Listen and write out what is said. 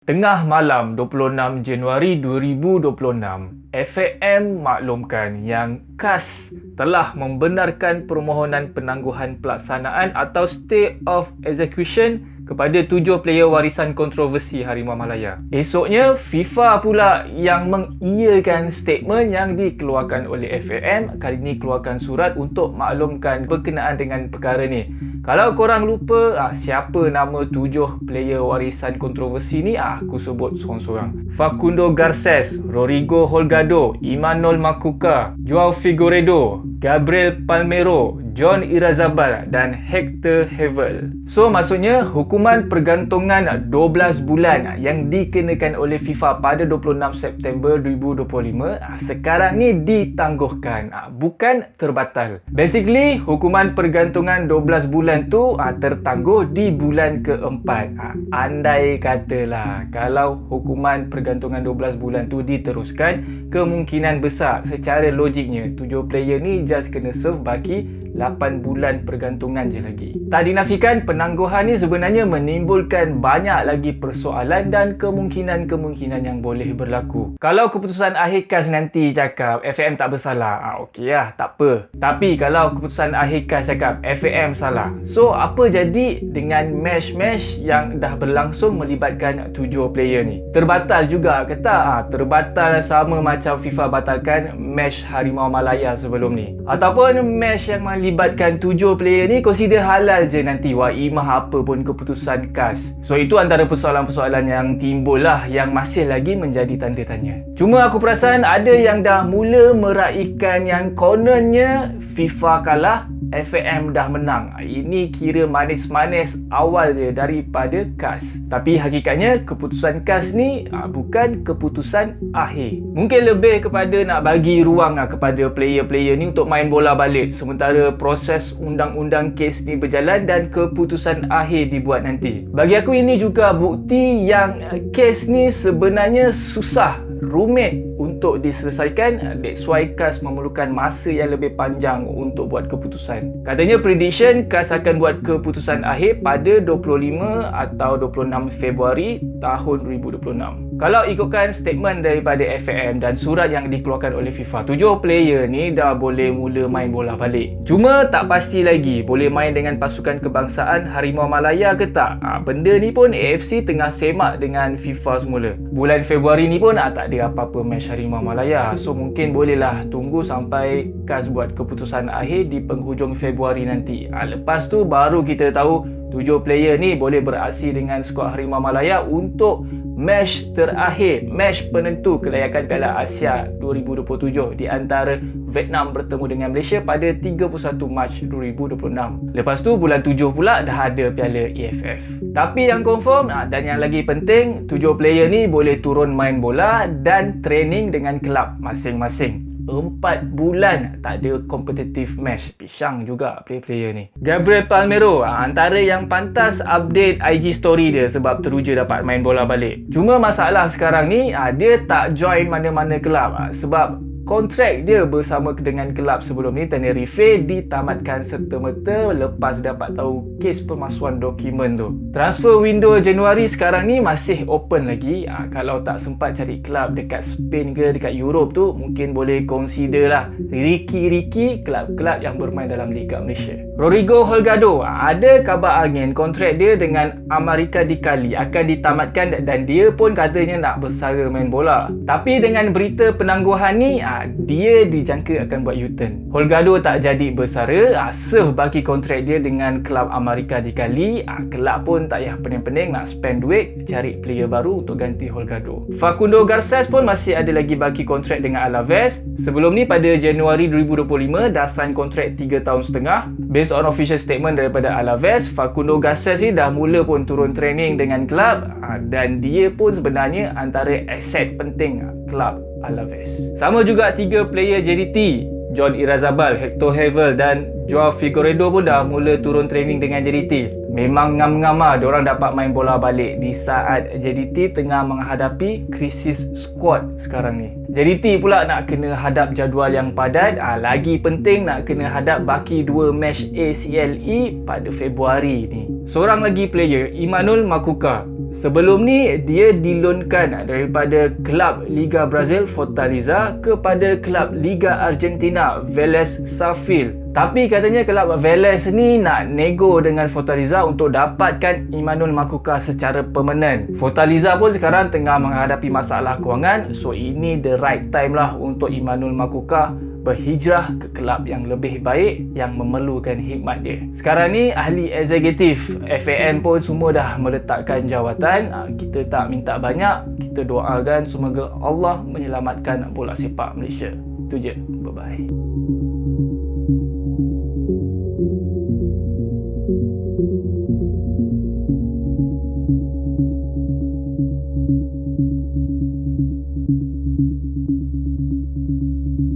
Tengah malam 26 Januari 2026, FAM maklumkan yang KAS telah membenarkan permohonan penangguhan pelaksanaan atau stay of execution kepada 7 player warisan kontroversi Harimau Malaya. Esoknya, FIFA pula yang mengiyakan statement yang dikeluarkan oleh FAM. Kali ini keluarkan surat untuk maklumkan berkenaan dengan perkara ni. Kalau korang lupa siapa nama 7 player warisan kontroversi ni, aku sebut seorang-seorang. Facundo Garces, Rodrigo Holgado, Imanol Makuka, Joao Figueiredo, Gabriel Palmeiro, John Irazabal dan Hector Hevel. So maksudnya hukuman pergantungan 12 bulan yang dikenakan oleh FIFA pada 26 September 2025 sekarang ni ditangguhkan, bukan terbatal. Basically hukuman pergantungan 12 bulan tu tertangguh di bulan keempat. Andai katalah kalau hukuman pergantungan 12 bulan tu diteruskan, kemungkinan besar secara logiknya 7 player ni just kena serve baki 8 bulan pergantungan je lagi. Tak dinafikan penangguhan ni sebenarnya menimbulkan banyak lagi persoalan dan kemungkinan-kemungkinan yang boleh berlaku. Kalau keputusan akhir KAS nanti cakap FAM tak bersalah, okey lah, tak apa. Tapi kalau keputusan akhir KAS cakap FAM salah, so apa jadi dengan match-match yang dah berlangsung melibatkan 7 player ni? Terbatal juga ke tak? Terbatal sama macam FIFA batalkan match Harimau Malaya sebelum ni. Ataupun match yang melibatkan 7 player ni consider halal je nanti waimah apa pun keputusan KAS. So itu antara persoalan-persoalan yang timbul lah, yang masih lagi menjadi tanda tanya. Cuma aku perasan ada yang dah mula meraihkan yang kononnya FIFA kalah, FAM dah menang. Ini kira manis-manis awal je daripada KAS. Tapi hakikatnya keputusan KAS ni bukan keputusan akhir. Mungkin lebih kepada nak bagi ruang kepada player-player ni untuk main bola balik sementara proses undang-undang kes ni berjalan dan keputusan akhir dibuat nanti. Bagi aku ini juga bukti yang kes ni sebenarnya susah, rumit untuk diselesaikan. That's why KAS memerlukan masa yang lebih panjang untuk buat keputusan. Katanya prediction KAS akan buat keputusan akhir pada 25 atau 26 Februari tahun 2026. Kalau ikutkan statement daripada FAM dan surat yang dikeluarkan oleh FIFA, 7 player ni dah boleh mula main bola balik. Cuma tak pasti lagi boleh main dengan pasukan kebangsaan Harimau Malaya ke tak. Benda ni pun AFC tengah semak dengan FIFA semula. Bulan Februari ni pun tak ada apa-apa match Harimau Malaya. So mungkin bolehlah tunggu sampai KAS buat keputusan akhir di penghujung Februari nanti. Lepas tu baru kita tahu 7 player ni boleh beraksi dengan skuad Harimau Malaya untuk match terakhir, match penentu kelayakan Piala Asia 2027 di antara Vietnam bertemu dengan Malaysia pada 31 Mac 2026. Lepas tu bulan 7 pula dah ada Piala AFF. Tapi yang confirm dan yang lagi penting, 7 player ni boleh turun main bola dan training dengan kelab masing-masing. 4 bulan tak ada competitive match. Pisang juga player-player ni. Gabriel Palmeiro antara yang pantas update IG story dia sebab teruja dapat main bola balik. Cuma masalah sekarang ni dia tak join mana-mana kelab sebab kontrak dia bersama dengan kelab sebelum ni, Tenerife, ditamatkan serta-merta lepas dapat tahu kes pemalsuan dokumen tu. Transfer window Januari sekarang ni masih open lagi. Kalau tak sempat cari kelab dekat Spain ke dekat Europe tu, mungkin boleh consider lah Ricky kelab-kelab yang bermain dalam Liga Malaysia. Rodrigo Holgado, ada kabar angin kontrak dia dengan Amerika di Cali akan ditamatkan dan dia pun katanya nak bersara main bola. Tapi dengan berita penangguhan ni, dia dijangka akan buat U-turn. Holgado tak jadi bersara, serve baki kontrak dia dengan kelab Amerika di Cali. Kelab pun tak payah pening-pening nak spend duit cari player baru untuk ganti Holgado. Facundo Garces pun masih ada lagi baki kontrak dengan Alaves. Sebelum ni pada Januari 2025 dah sign kontrak 3 tahun setengah. Based on official statement daripada Alaves, Facundo Garces ni dah mula pun turun training dengan kelab dan dia pun sebenarnya antara aset penting kelab Alaves. Sama juga 3 player JDT, John Irazabal, Hector Hevel dan Joao Figueiredo pun dah mula turun training dengan JDT. Memang ngam-ngam diorang dapat main bola balik di saat JDT tengah menghadapi krisis squad sekarang ni. JDT pula nak kena hadap jadual yang padat, lagi penting nak kena hadap baki 2 match ACLE pada Februari ni. Seorang lagi player, Imanol Makuka, Sebelum ni dia dilonkan daripada kelab Liga Brazil Fortaleza kepada kelab Liga Argentina Vélez Sarsfield. Tapi katanya kelab Vélez ni nak nego dengan Fortaleza untuk dapatkan Emmanuel Makuka secara permanen. Fortaleza pun sekarang tengah menghadapi masalah kewangan, so ini the right time lah untuk Emmanuel Makuka berhijrah ke kelab yang lebih baik yang memerlukan khidmat dia. Sekarang ni ahli eksekutif FAM pun semua dah meletakkan jawatan. Kita tak minta banyak, kita doakan semoga Allah menyelamatkan bola sepak Malaysia. Itu je. Bye bye.